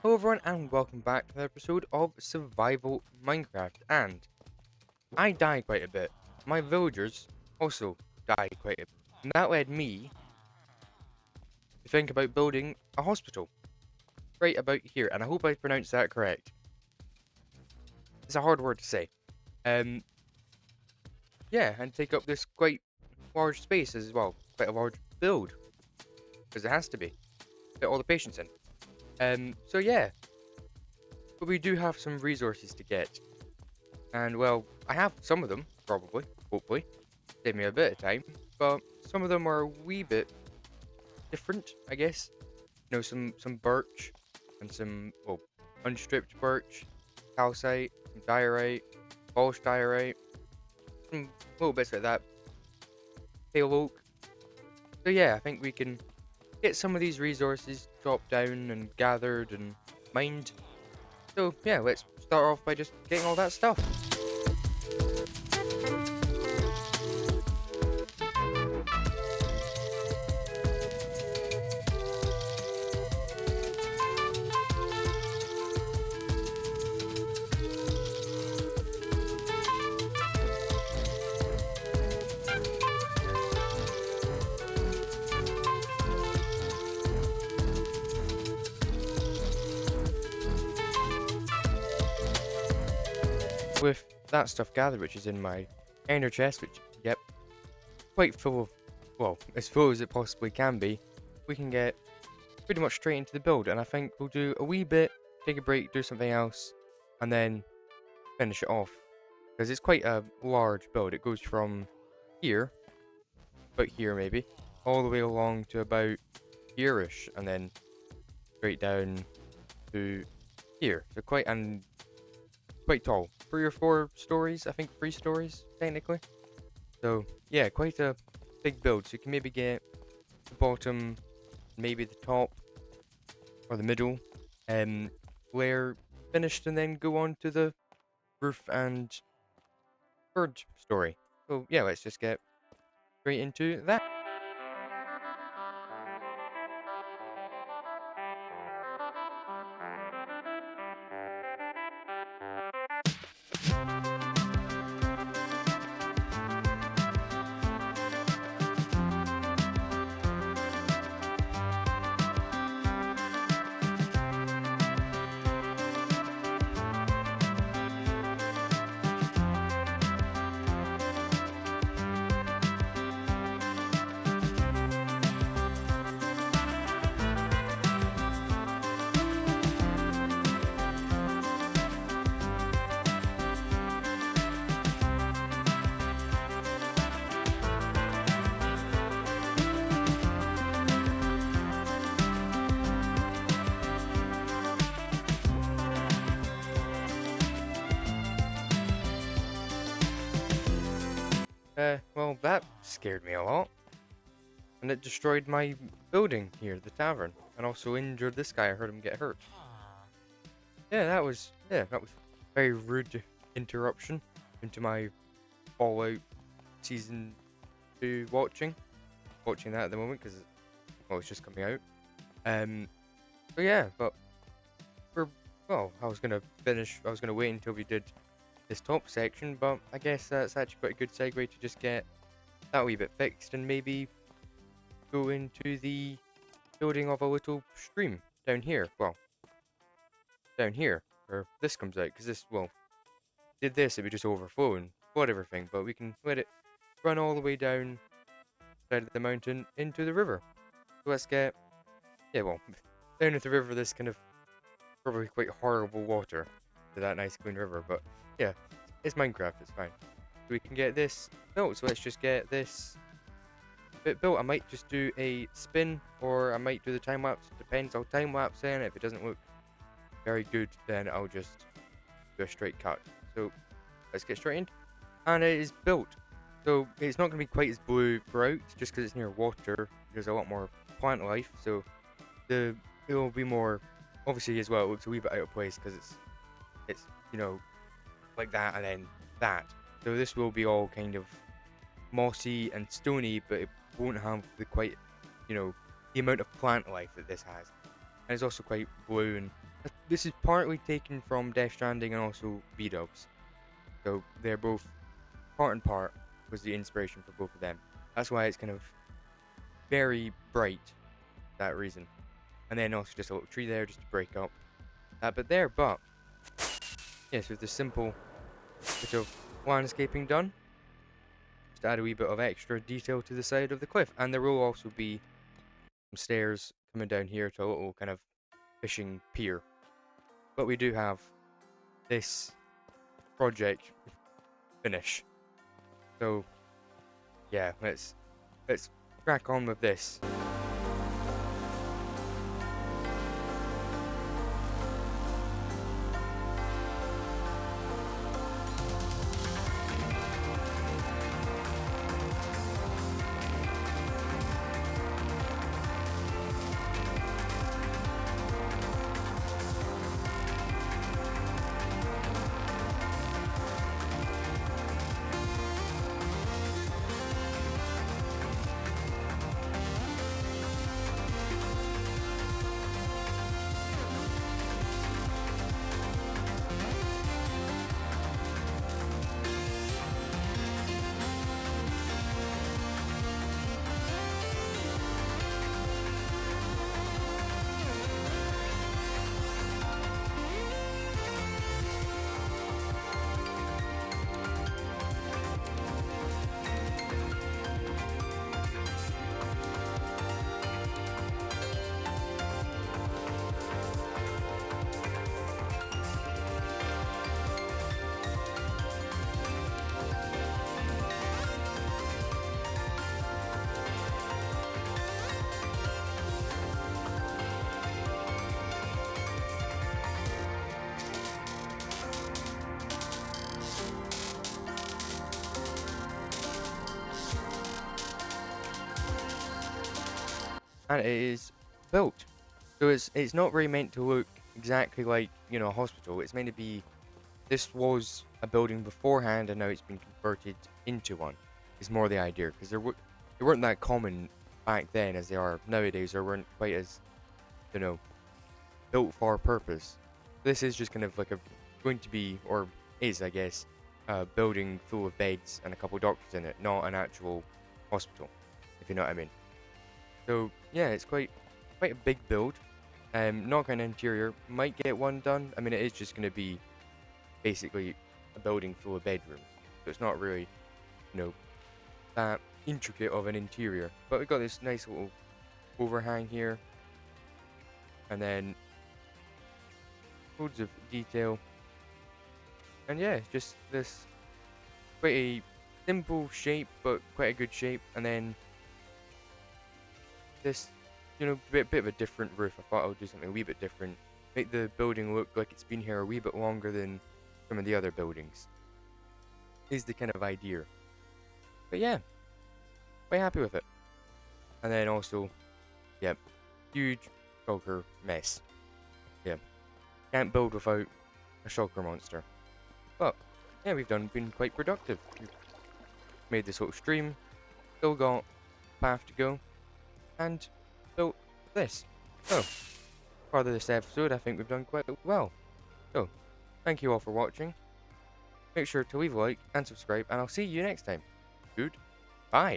Hello everyone and welcome back to another episode of Survival Minecraft, and I died quite a bit. My villagers also died quite a bit, and that led me to think about building a hospital right about here, and I hope I pronounced that correct. It's a hard word to say. Um, yeah, and take up this quite large space as well, quite a large build, because it has to be, fit all the patients in. So yeah, but we do have some resources to get. And well, I have some of them, probably, hopefully. Save me a bit of time. But some of them are a wee bit different, I guess. You know, some birch and some, well, unstripped birch, calcite, some diorite, polished diorite, some little bits like that. Pale oak. So yeah, I think we can get some of these resources chopped down and gathered and mined. So yeah, let's start off by just getting all that stuff. With that stuff gathered, which is in my ender chest, which, yep, quite full of, well, as full as it possibly can be, we can get pretty much straight into the build. And I think we'll do a wee bit, take a break, do something else, and then finish it off. Because it's quite a large build. It goes from here, about here maybe, all the way along to about here-ish, and then straight down to here. So quite tall. 3 or 4 stories, I think 3 stories, technically. So, yeah, quite a big build. So you can maybe get the bottom, maybe the top, or the middle layer finished, and then go on to the roof and third story. So, yeah, let's just get straight into that. Well, that scared me a lot. And it destroyed my building here, the tavern. And also injured this guy. I heard him get hurt. Yeah, that was very rude interruption into my Fallout Season 2 watching that at the moment, because well, it's just coming out. So yeah, but for, well, I was gonna wait until we did this top section, but I guess that's actually quite a good segue to just get that wee bit fixed and maybe go into the building of a little stream down here. Well, down here, where this comes out, because this, well, did this, it would just overflow and flood everything, but we can let it run all the way down side of the mountain into the river. So let's get, yeah, well, down into the river, this kind of probably quite horrible water to that nice clean river, but yeah, it's Minecraft, it's fine. So we can get this built, so let's just get this bit built. I might just do a spin, or I might do the time lapse, depends. I'll time lapse in. If it doesn't look very good, then I'll just do a straight cut. So let's get straight in. And it is built. So it's not going to be quite as blue throughout, just because it's near water. There's a lot more plant life, so it will be more, obviously as well, it looks a wee bit out of place because it's you know, like that and then that. So this will be all kind of mossy and stony, but it won't have the quite, you know, the amount of plant life that this has. And it's also quite blue and this is partly taken from Death Stranding and also B-Dubs. So they're both part and part was the inspiration for both of them. That's why it's kind of very bright, for that reason. And then also just a little tree there just to break up that bit there. But yeah, so the simple bit of landscaping done. Just add a wee bit of extra detail to the side of the cliff. And there will also be some stairs coming down here to a little kind of fishing pier. But we do have this project finish. So yeah, let's crack on with this. And it is built. So it's not really meant to look exactly like, you know, a hospital. It's meant to be, this was a building beforehand and now it's been converted into one. Is more the idea, because they weren't that common back then as they are nowadays, or weren't quite as, you know, built for a purpose. This is just kind of like going to be, or is I guess, a building full of beds and a couple doctors in it, not an actual hospital, if you know what I mean. So yeah, it's quite a big build. Not kind of interior, might get one done. I mean, it is just going to be basically a building full of bedrooms, so it's not really, you know, that intricate of an interior. But we've got this nice little overhang here, and then loads of detail. And yeah, just this quite a simple shape, but quite a good shape. And then this, you know, bit of a different roof. I thought I would do something a wee bit different, make the building look like it's been here a wee bit longer than some of the other buildings. Is the kind of idea. But yeah, quite happy with it. And then also, yep, huge shulker mess. Yeah, can't build without a shulker monster. But yeah, we've been quite productive. We've made this little stream, still got path to go, and built this. So, for this episode, I think we've done quite well. So, thank you all for watching. Make sure to leave a like and subscribe, and I'll see you next time. Goodbye.